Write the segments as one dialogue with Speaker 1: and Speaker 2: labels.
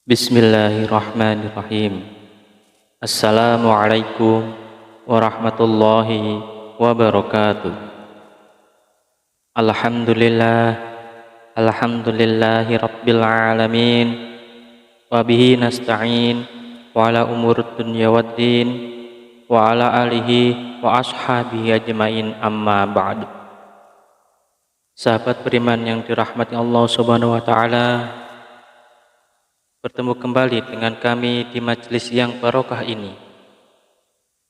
Speaker 1: Bismillahirrahmanirrahim. Assalamualaikum warahmatullahi wabarakatuh. Alhamdulillah, alhamdulillahi rabbil alamin. Wa bihi nasta'in wa ala umur dunya waddin wa ala alihi wa ashabihi ajmain, amma ba'du. Sahabat beriman yang dirahmati Allah Subhanahu wa taala, bertemu kembali dengan kami di majelis yang barokah ini.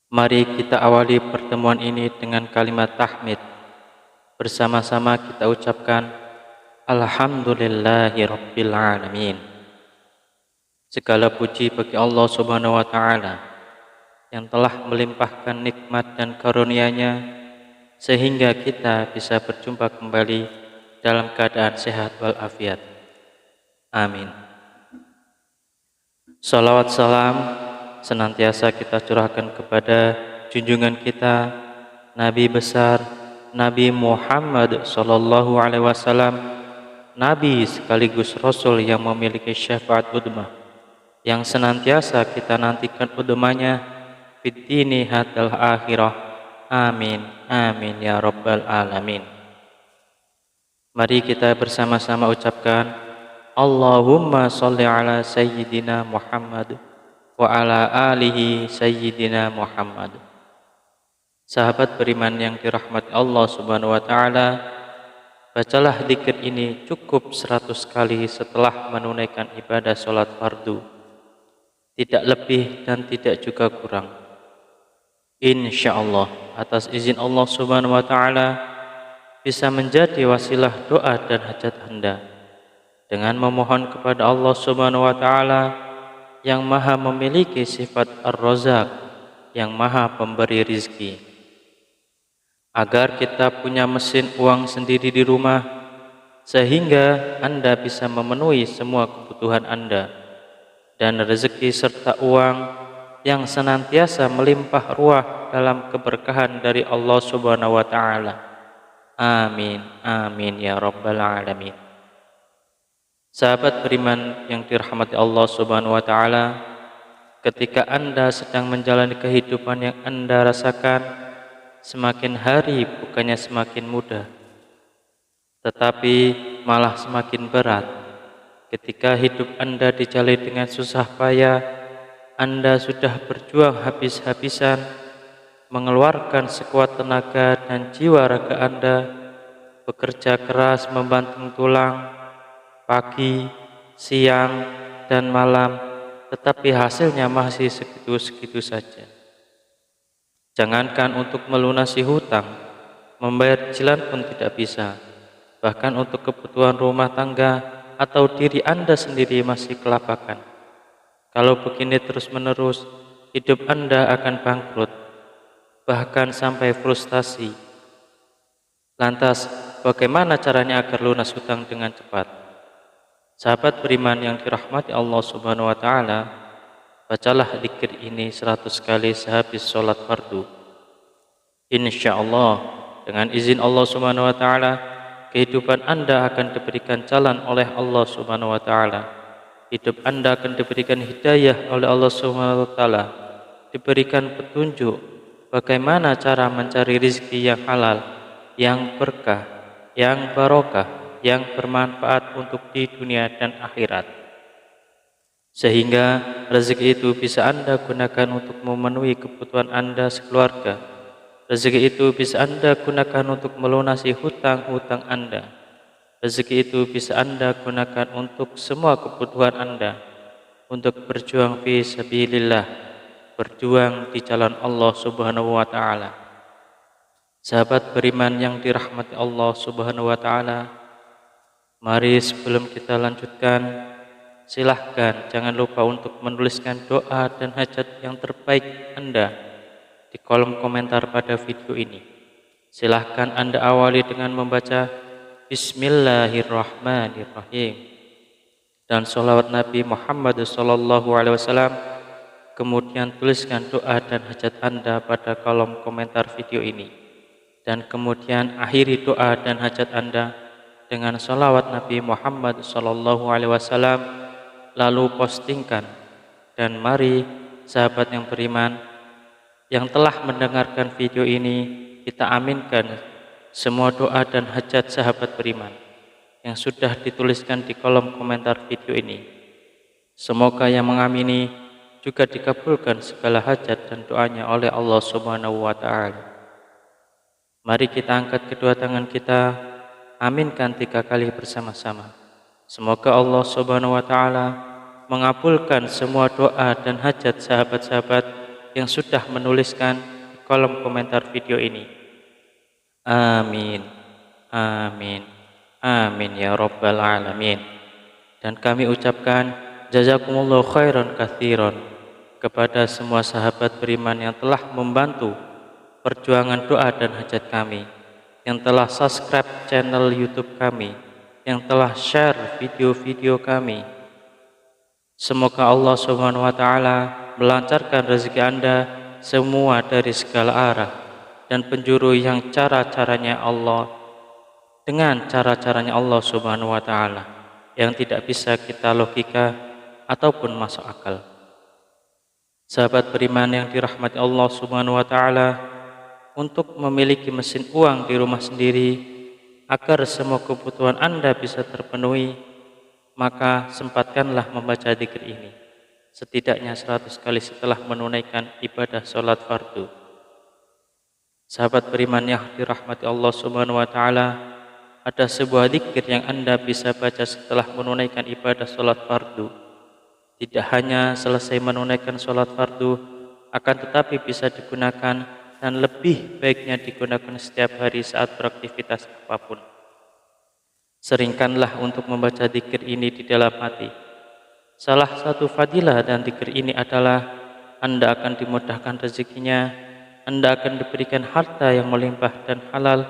Speaker 1: Mari kita awali pertemuan ini dengan kalimat tahmid. Bersama-sama kita ucapkan Alhamdulillahi Rabbil Alamin. Segala puji bagi Allah Subhanahu wa taala yang telah melimpahkan nikmat dan karunia-Nya sehingga kita bisa berjumpa kembali dalam keadaan sehat walafiat. Amin. Salawat salam senantiasa kita curahkan kepada junjungan kita, Nabi besar, Nabi Muhammad sallallahu alaihi wasallam, Nabi sekaligus Rasul yang memiliki syafaat udmah, yang senantiasa kita nantikan udmahnya fid dini hatal akhirah. Amin, amin ya rabbal alamin. Mari kita bersama-sama ucapkan Allahumma sholli ala sayyidina Muhammad wa ala alihi sayyidina Muhammad. Sahabat beriman yang dirahmati Allah Subhanahu wa taala, bacalah zikir ini cukup 100 kali setelah menunaikan ibadah salat fardu. Tidak lebih dan tidak juga kurang. Insyaallah atas izin Allah Subhanahu wa taala bisa menjadi wasilah doa dan hajat Anda, dengan memohon kepada Allah Subhanahu wa taala yang Maha memiliki sifat Ar-Razzaq, yang Maha pemberi rizki, agar kita punya mesin uang sendiri di rumah sehingga Anda bisa memenuhi semua kebutuhan Anda, dan rezeki serta uang yang senantiasa melimpah ruah dalam keberkahan dari Allah Subhanahu wa taala. Amin, amin ya rabbal alamin. Sahabat beriman yang dirahmati Allah Subhanahu wa taala, ketika Anda sedang menjalani kehidupan yang Anda rasakan semakin hari bukannya semakin mudah, tetapi malah semakin berat. Ketika hidup Anda dijalani dengan susah payah, Anda sudah berjuang habis-habisan, mengeluarkan sekuat tenaga dan jiwa raga Anda, bekerja keras membanting tulang pagi, siang, dan malam, tetapi hasilnya masih segitu-segitu saja. Jangankan untuk melunasi hutang, membayar cicilan pun tidak bisa. Bahkan untuk kebutuhan rumah tangga atau diri Anda sendiri masih kelapakan. Kalau begini terus-menerus, hidup Anda akan bangkrut, bahkan sampai frustasi. Lantas, bagaimana caranya agar lunas hutang dengan cepat? Sahabat beriman yang dirahmati Allah Subhanahu wa taala, bacalah zikir ini 100 kali sehabis sholat fardu. Insyaallah dengan izin Allah Subhanahu wa taala, kehidupan Anda akan diberikan jalan oleh Allah Subhanahu wa taala. Hidup Anda akan diberikan hidayah oleh Allah Subhanahu wa taala, diberikan petunjuk bagaimana cara mencari rezeki yang halal, yang berkah, yang barokah, yang bermanfaat untuk di dunia dan akhirat, sehingga rezeki itu bisa Anda gunakan untuk memenuhi kebutuhan Anda sekeluarga. Rezeki itu bisa Anda gunakan untuk melunasi hutang-hutang Anda. Rezeki itu bisa Anda gunakan untuk semua kebutuhan Anda, untuk berjuang fi sabilillah, berjuang di jalan Allah Subhanahu wa taala. Sahabat beriman yang dirahmati Allah Subhanahu wa taala, mari sebelum kita lanjutkan, silahkan jangan lupa untuk menuliskan doa dan hajat yang terbaik Anda di kolom komentar pada video ini. Silahkan Anda awali dengan membaca Bismillahirrahmanirrahim dan sholawat Nabi Muhammad SAW. Kemudian tuliskan doa dan hajat Anda pada kolom komentar video ini, dan kemudian akhiri doa dan hajat Anda dengan sholawat Nabi Muhammad SAW lalu postingkan. Dan mari sahabat yang beriman yang telah mendengarkan video ini, kita aminkan semua doa dan hajat sahabat beriman yang sudah dituliskan di kolom komentar video ini. Semoga yang mengamini juga dikabulkan segala hajat dan doanya oleh Allah Subhanahu wa Ta'ala. Mari kita angkat kedua tangan kita, aminkan 3 kali bersama-sama. Semoga Allah Subhanahu wa Ta'ala mengabulkan semua doa dan hajat sahabat-sahabat yang sudah menuliskan di kolom komentar video ini. Amin, amin, amin ya rabbal alamin. Dan kami ucapkan jazakumullahu khairan katsiran kepada semua sahabat beriman yang telah membantu perjuangan doa dan hajat kami, yang telah subscribe channel YouTube kami, yang telah share video-video kami. Semoga Allah Subhanahu wa Ta'ala melancarkan rezeki Anda semua dari segala arah dan penjuru yang cara-caranya Allah, dengan cara-caranya Allah Subhanahu wa Ta'ala yang tidak bisa kita logika ataupun masuk akal. Sahabat beriman yang dirahmati Allah Subhanahu wa Ta'ala, untuk memiliki mesin uang di rumah sendiri agar semua kebutuhan Anda bisa terpenuhi, maka sempatkanlah membaca dzikir ini setidaknya 100 kali setelah menunaikan ibadah sholat fardu. Sahabat beriman yang dirahmati Allah Subhanahu wa Ta'ala, ada sebuah dzikir yang Anda bisa baca setelah menunaikan ibadah sholat fardu. Tidak hanya selesai menunaikan sholat fardu, akan tetapi bisa digunakan dan lebih baiknya digunakan setiap hari saat beraktivitas apapun. Seringkanlah untuk membaca dzikir ini di dalam hati. Salah satu fadilah dan dzikir ini adalah Anda akan dimudahkan rezekinya, Anda akan diberikan harta yang melimpah dan halal,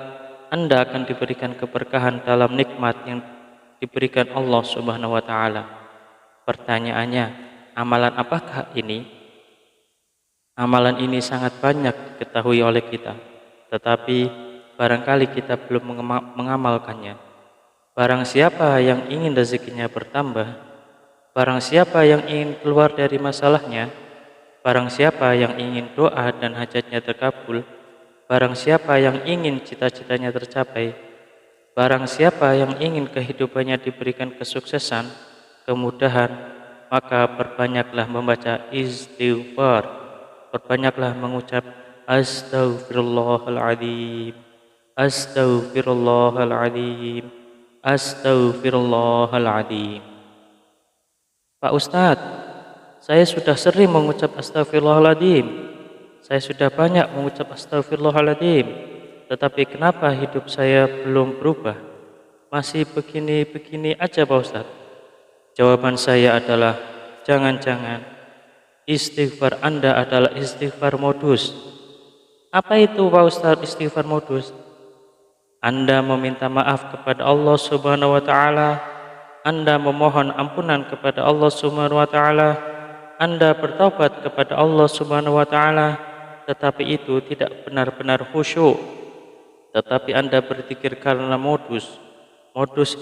Speaker 1: Anda akan diberikan keberkahan dalam nikmat yang diberikan Allah Subhanahu wa Ta'ala. Pertanyaannya, amalan apakah ini? Amalan ini sangat banyak diketahui oleh kita, tetapi barangkali kita belum mengamalkannya. Barang siapa yang ingin rezekinya bertambah, barang siapa yang ingin keluar dari masalahnya, barang siapa yang ingin doa dan hajatnya terkabul, barang siapa yang ingin cita-citanya tercapai, barang siapa yang ingin kehidupannya diberikan kesuksesan, kemudahan, maka perbanyaklah membaca istighfar, perbanyaklah mengucap astaghfirullahaladzim, astaghfirullahaladzim, astaghfirullahaladzim. Pak Ustadz, saya sudah sering mengucap astaghfirullahaladzim, saya sudah banyak mengucap astaghfirullahaladzim, tetapi kenapa hidup saya belum berubah? Masih begini-begini aja Pak Ustadz. Jawaban saya adalah, jangan-jangan istighfar Anda adalah istighfar modus. Apa itu Pak Ustadz istighfar modus? Anda meminta maaf kepada Allah Subhanahu wa Ta'ala, Anda memohon ampunan kepada Allah Subhanahu wa Ta'ala, Anda bertaubat kepada Allah Subhanahu wa Ta'ala, tetapi itu tidak benar-benar khusyuk. Tetapi Anda berzikir karena modus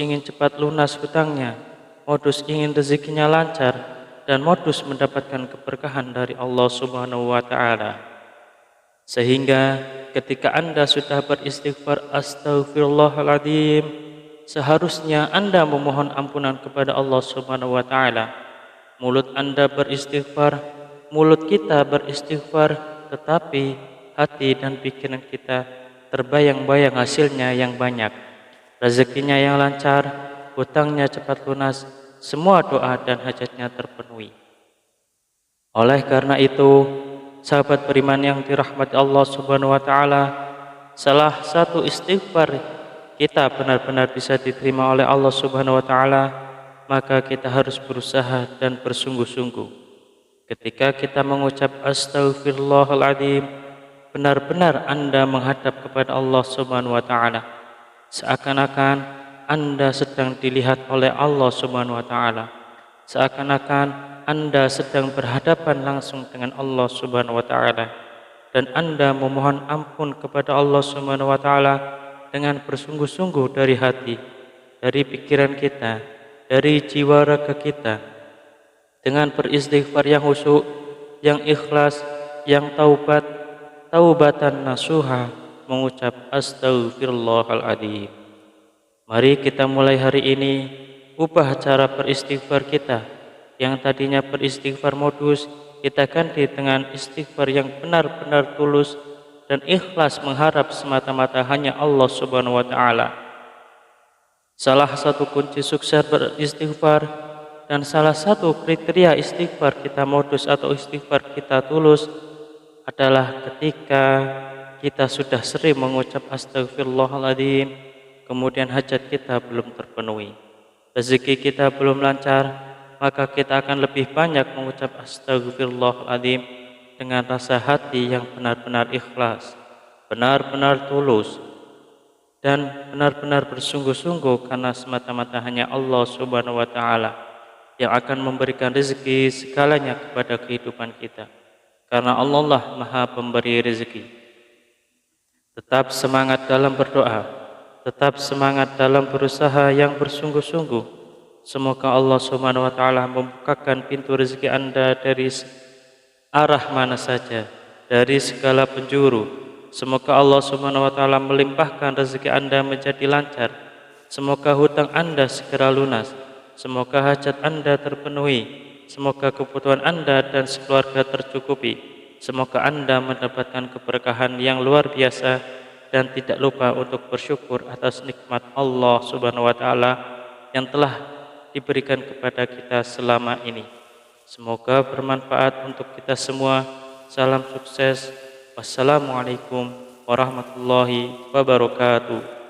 Speaker 1: ingin cepat lunas hutangnya, modus ingin rezekinya lancar, dan modus mendapatkan keberkahan dari Allah Subhanahu wa Ta'ala. Sehingga ketika Anda sudah beristighfar astaghfirullahaladzim, seharusnya Anda memohon ampunan kepada Allah Subhanahu wa Ta'ala. Mulut Anda beristighfar, mulut kita beristighfar, tetapi hati dan pikiran kita terbayang-bayang hasilnya yang banyak, rezekinya yang lancar, hutangnya cepat lunas, semua doa dan hajatnya terpenuhi. Oleh karena itu, sahabat beriman yang dirahmati Allah Subhanahu wa Ta'ala, salah satu istighfar kita benar-benar bisa diterima oleh Allah Subhanahu wa Ta'ala, maka kita harus berusaha dan bersungguh-sungguh. Ketika kita mengucap astaghfirullahaladzim, benar-benar Anda menghadap kepada Allah Subhanahu wa Ta'ala, seakan-akan Anda sedang dilihat oleh Allah Subhanahu wa Ta'ala, seakan-akan Anda sedang berhadapan langsung dengan Allah Subhanahu wa Ta'ala, dan Anda memohon ampun kepada Allah Subhanahu wa Ta'ala dengan bersungguh-sungguh dari hati, dari pikiran kita, dari jiwa raga kita. dengan beristighfar yang khusyuk, yang ikhlas, yang taubatan nasuha, mengucap astaghfirullahaladzim. Mari kita mulai hari ini ubah cara beristighfar kita. Yang tadinya beristighfar modus, kita ganti dengan istighfar yang benar-benar tulus dan ikhlas mengharap semata-mata hanya Allah Subhanahu wa taala. Salah satu kunci sukses beristighfar dan salah satu kriteria istighfar kita modus atau istighfar kita tulus adalah ketika kita sudah sering mengucap astagfirullahaladzim, kemudian hajat kita belum terpenuhi, rezeki kita belum lancar, maka kita akan lebih banyak mengucap astagfirullahaladzim dengan rasa hati yang benar-benar ikhlas, benar-benar tulus, dan benar-benar bersungguh-sungguh karena semata-mata hanya Allah Subhanahu wa taala yang akan memberikan rezeki segalanya kepada kehidupan kita. Karena Allah lah Maha Pemberi rezeki. Tetap semangat dalam berdoa, tetap semangat dalam berusaha yang bersungguh-sungguh. Semoga Allah Subhanahu wa taala membukakan pintu rezeki Anda dari arah mana saja, dari segala penjuru. Semoga Allah Subhanahu wa taala melimpahkan rezeki Anda menjadi lancar. Semoga hutang Anda segera lunas. Semoga hajat Anda terpenuhi. Semoga kebutuhan Anda dan sekeluarga tercukupi. Semoga Anda mendapatkan keberkahan yang luar biasa dan tidak lupa untuk bersyukur atas nikmat Allah Subhanahu wa taala yang telah diberikan kepada kita selama ini. Semoga bermanfaat untuk kita semua. Salam sukses. Wassalamualaikum warahmatullahi wabarakatuh.